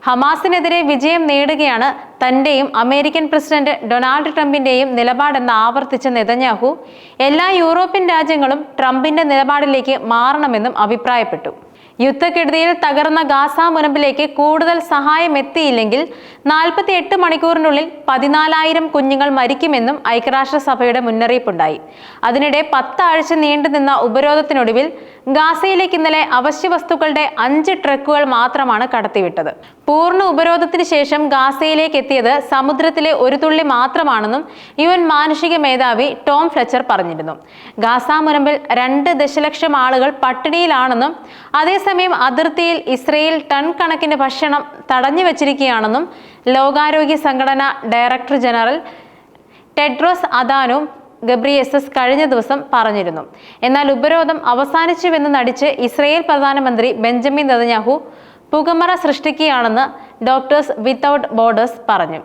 ഹമാസിനെതിരെ വിജയം നേടുകയാണ് തന്റെയും American president Donald ട്രംപിന്റെയും നിലപാടെന്ന് ആവർത്തിച്ച Netanyahu എല്ലാ യൂറോപ്യൻ രാജ്യങ്ങളും ട്രംപിന്റെ നിലപാടിലേക്ക് മാറണമെന്നും അഭിപ്രായപ്പെട്ടു. യുദ്ധക്കെടുതിയിൽ തകർന്ന ഗാസ മുനമ്പിലേക്ക് കൂടുതൽ സഹായം എത്തിയില്ലെങ്കിൽ 48 മണിക്കൂറിനുള്ളിൽ 14,000 കുഞ്ഞുങ്ങൾ മരിക്കുമെന്നും ഐക്യരാഷ്ട്രസഭയുടെ മുന്നറിയിപ്പുണ്ടായി. അതിനിടെ 10 ആഴ്ച നീണ്ടുനിന്ന ഉപരോധത്തിനൊടുവിൽ ഗാസയിലേക്ക് ഇന്നലെ അവശ്യ വസ്തുക്കളുടെ 5 ട്രക്കുകൾ മാത്രമാണ് കടത്തിവിട്ടത്. പൂർണ്ണ ഉപരോധത്തിന് ശേഷം ഗാസയിലേക്ക് എത്തിയത് സമുദ്രത്തിലെ ഒരു തുള്ളി മാത്രമാണെന്നും UN മാനുഷിക മേധാവി ടോം ഫ്ലെച്ചർ പറഞ്ഞിരുന്നു. ഗാസ മുനമ്പിൽ 2 ദശലക്ഷം ആളുകൾ പട്ടിണിയിലാണെന്നും അതേസമയം അതിർത്തിയിൽ ഇസ്രയേൽ ടൺ കണക്കിന് ഭക്ഷണം തടഞ്ഞു വച്ചിരിക്കുകയാണെന്നും ലോകാരോഗ്യ സംഘടന director general Tedros Adhanom Ghebreyesus കഴിഞ്ഞ ദിവസം പറഞ്ഞിരുന്നു. എന്നാൽ ഉപരോധം അവസാനിച്ചുവെന്ന് നടിച്ച് ഇസ്രയേൽ പ്രധാനമന്ത്രി ബെഞ്ചമിൻ നെതന്യാഹു പുകമറ സൃഷ്ടിക്കുകയാണെന്ന് ഡോക്ടേഴ്സ് വിത്തൌട്ട് ബോർഡേഴ്സ് പറഞ്ഞു.